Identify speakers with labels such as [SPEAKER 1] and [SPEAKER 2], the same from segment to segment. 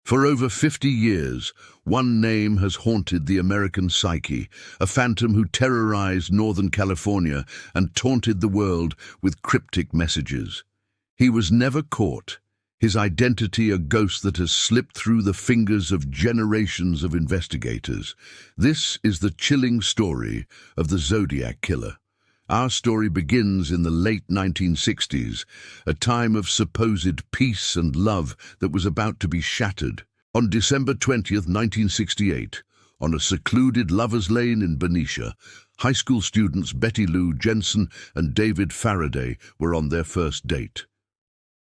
[SPEAKER 1] For over 50 years, one name has haunted the American psyche, a phantom who terrorized Northern California and taunted the world with cryptic messages. He was never caught, his identity a ghost that has slipped through the fingers of generations of investigators. This is the chilling story of the Zodiac Killer. Our story begins in the late 1960s, a time of supposed peace and love that was about to be shattered. On December 20th, 1968, on a secluded lover's lane in Benicia, high school students Betty Lou Jensen and David Faraday were on their first date.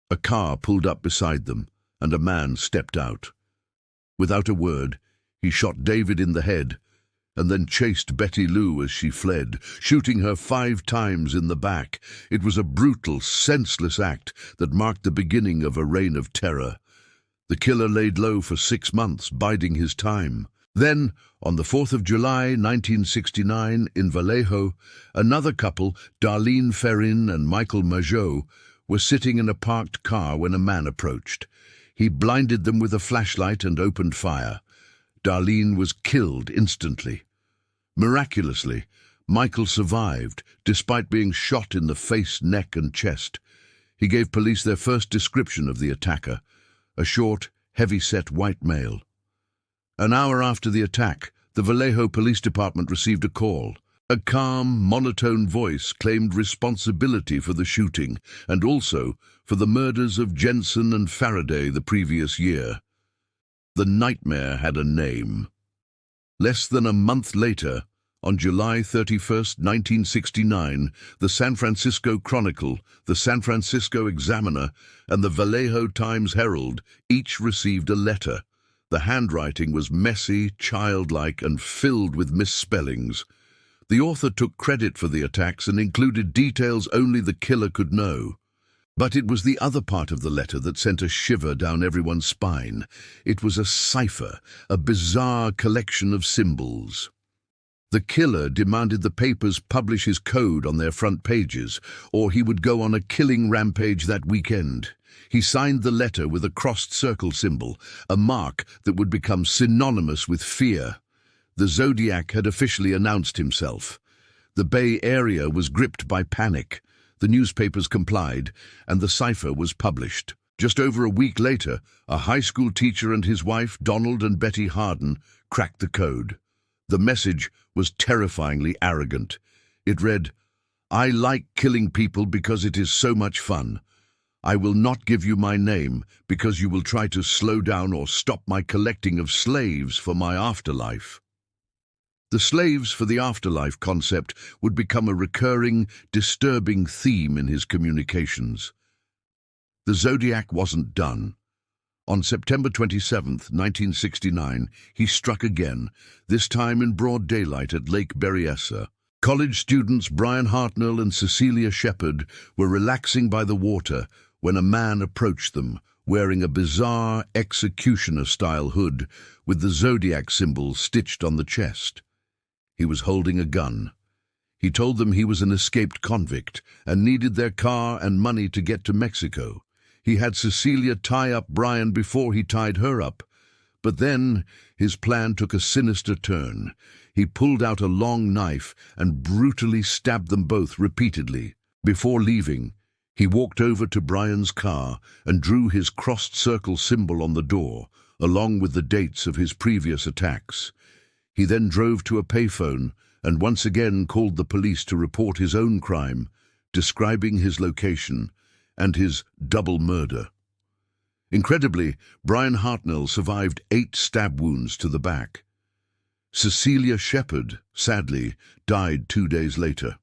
[SPEAKER 1] A car pulled up beside them, and a man stepped out. Without a word, he shot David in the head, and then chased Betty Lou as she fled, shooting her 5 times in the back. It was a brutal, senseless act that marked the beginning of a reign of terror. The killer laid low for 6 months, biding his time. Then, on the 4th of July, 1969, in Vallejo, another couple, Darlene Ferrin and Michael Mageau, were sitting in a parked car when a man approached. He blinded them with a flashlight and opened fire. Darlene was killed instantly. Miraculously, Michael survived, despite being shot in the face, neck, and chest. He gave police their first description of the attacker, a short, heavy-set white male. An hour after the attack, the Vallejo Police Department received a call. A calm, monotone voice claimed responsibility for the shooting and also for the murders of Jensen and Faraday the previous year. The nightmare had a name. Less than a month later, on July 31st, 1969, the San Francisco Chronicle, the San Francisco Examiner, and the Vallejo Times-Herald each received a letter. The handwriting was messy, childlike, and filled with misspellings. The author took credit for the attacks and included details only the killer could know. But it was the other part of the letter that sent a shiver down everyone's spine. It was a cipher, a bizarre collection of symbols. The killer demanded the papers publish his code on their front pages, or he would go on a killing rampage that weekend. He signed the letter with a crossed circle symbol, a mark that would become synonymous with fear. The Zodiac had officially announced himself. The Bay Area was gripped by panic. The newspapers complied, and the cipher was published. Just over a week later, a high school teacher and his wife, Donald and Betty Harden, cracked the code. The message was terrifyingly arrogant. It read, "I like killing people because it is so much fun. I will not give you my name because you will try to slow down or stop my collecting of slaves for my afterlife." The slaves for the afterlife concept would become a recurring, disturbing theme in his communications. The Zodiac wasn't done. On September 27, 1969, he struck again, this time in broad daylight at Lake Berryessa. College students Brian Hartnell and Cecilia Shepard were relaxing by the water when a man approached them, wearing a bizarre executioner-style hood with the Zodiac symbol stitched on the chest. He was holding a gun. He told them he was an escaped convict and needed their car and money to get to Mexico. He had Cecilia tie up Brian before he tied her up. But then his plan took a sinister turn. He pulled out a long knife and brutally stabbed them both repeatedly. Before leaving, he walked over to Brian's car and drew his crossed circle symbol on the door, along with the dates of his previous attacks. He then drove to a payphone and once again called the police to report his own crime, describing his location and his double murder. Incredibly, Brian Hartnell survived 8 stab wounds to the back. Cecilia Shepard, sadly, died 2 days later.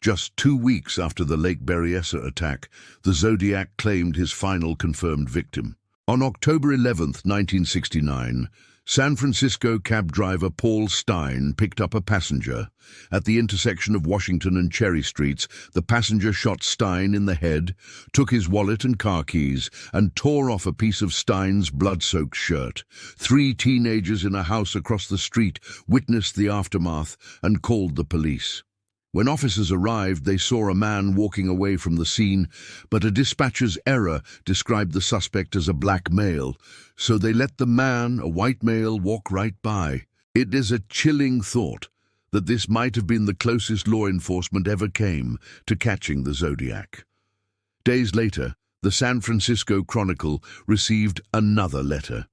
[SPEAKER 1] Just 2 weeks after the Lake Berryessa attack, the Zodiac claimed his final confirmed victim. On October 11, 1969, San Francisco cab driver Paul Stein picked up a passenger. At the intersection of Washington and Cherry Streets, the passenger shot Stein in the head, took his wallet and car keys, and tore off a piece of Stein's blood-soaked shirt. 3 teenagers in a house across the street witnessed the aftermath and called the police. When officers arrived, they saw a man walking away from the scene, but a dispatcher's error described the suspect as a black male, so they let the man, a white male, walk right by. It is a chilling thought that this might have been the closest law enforcement ever came to catching the Zodiac. Days later, the San Francisco Chronicle received another letter.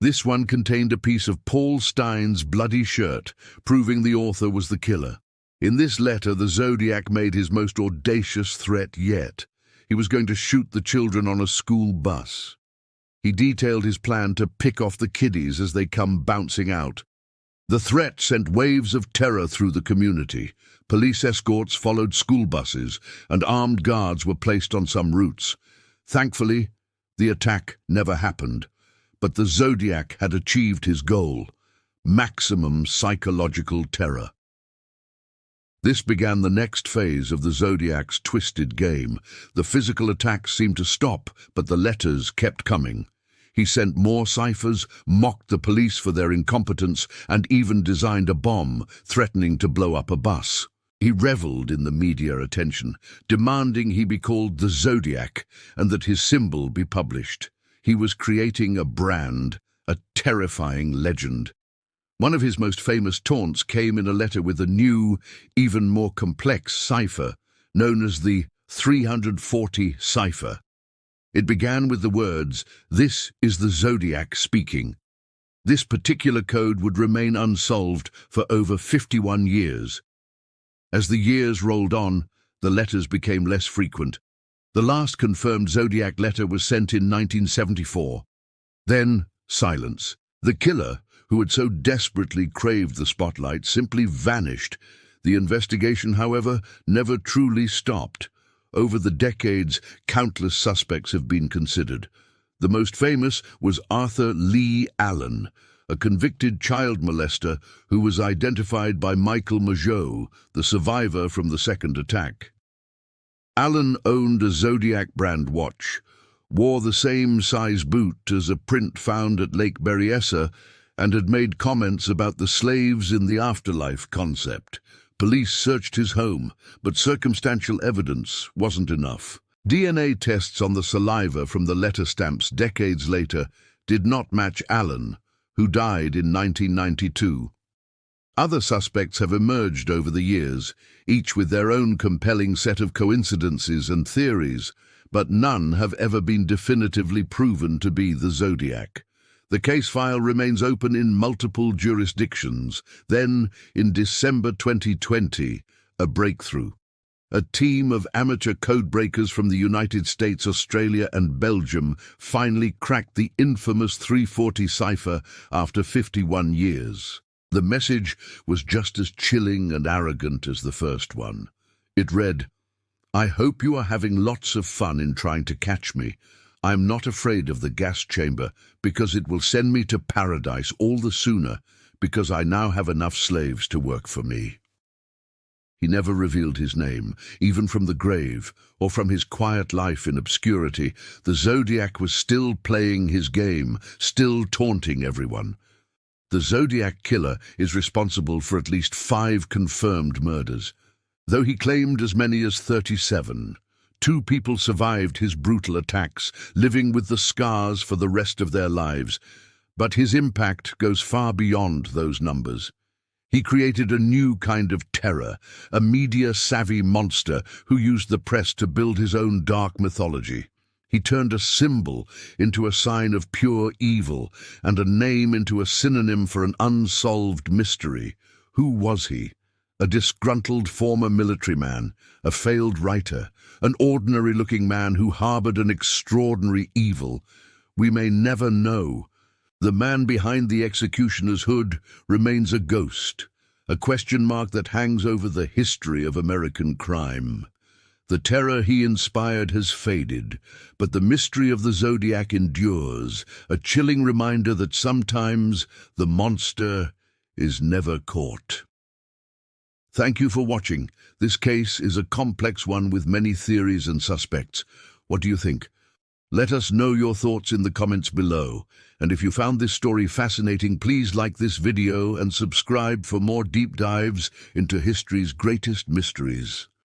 [SPEAKER 1] This one contained a piece of Paul Stein's bloody shirt, proving the author was the killer. In this letter, the Zodiac made his most audacious threat yet. He was going to shoot the children on a school bus. He detailed his plan to pick off the kiddies as they come bouncing out. The threat sent waves of terror through the community. Police escorts followed school buses, and armed guards were placed on some routes. Thankfully, the attack never happened, but the Zodiac had achieved his goal: maximum psychological terror. This began the next phase of the Zodiac's twisted game. The physical attacks seemed to stop, but the letters kept coming. He sent more ciphers, mocked the police for their incompetence, and even designed a bomb, threatening to blow up a bus. He reveled in the media attention, demanding he be called the Zodiac and that his symbol be published. He was creating a brand, a terrifying legend. One of his most famous taunts came in a letter with a new, even more complex cipher, known as the 340 cipher. It began with the words, "This is the Zodiac speaking." This particular code would remain unsolved for over 51 years. As the years rolled on, the letters became less frequent. The last confirmed Zodiac letter was sent in 1974. Then, silence. The killer, who had so desperately craved the spotlight, simply vanished. The investigation, however, never truly stopped. Over the decades, countless suspects have been considered. The most famous was Arthur Lee Allen, a convicted child molester who was identified by Michael Mageau, the survivor from the second attack. Allen owned a Zodiac brand watch, wore the same size boot as a print found at Lake Berryessa, and had made comments about the slaves in the afterlife concept. Police searched his home, but circumstantial evidence wasn't enough. DNA tests on the saliva from the letter stamps decades later did not match Allen, who died in 1992. Other suspects have emerged over the years, each with their own compelling set of coincidences and theories, but none have ever been definitively proven to be the Zodiac. The case file remains open in multiple jurisdictions. Then, in December 2020, a breakthrough. A team of amateur codebreakers from the United States, Australia, and Belgium finally cracked the infamous 340 cipher after 51 years. The message was just as chilling and arrogant as the first one. It read, "I hope you are having lots of fun in trying to catch me. I'm not afraid of the gas chamber because it will send me to paradise all the sooner because I now have enough slaves to work for me." He never revealed his name, even from the grave, or from his quiet life in obscurity. The Zodiac was still playing his game, still taunting everyone. The Zodiac Killer is responsible for at least 5 confirmed murders. Though he claimed as many as 37, 2 people survived his brutal attacks, living with the scars for the rest of their lives. But his impact goes far beyond those numbers. He created a new kind of terror, a media-savvy monster who used the press to build his own dark mythology. He turned a symbol into a sign of pure evil, and a name into a synonym for an unsolved mystery. Who was he? A disgruntled former military man, a failed writer, an ordinary-looking man who harbored an extraordinary evil? We may never know. The man behind the executioner's hood remains a ghost, a question mark that hangs over the history of American crime. The terror he inspired has faded, but the mystery of the Zodiac endures, a chilling reminder that sometimes the monster is never caught. Thank you for watching. This case is a complex one with many theories and suspects. What do you think? Let us know your thoughts in the comments below. And if you found this story fascinating, please like this video and subscribe for more deep dives into history's greatest mysteries.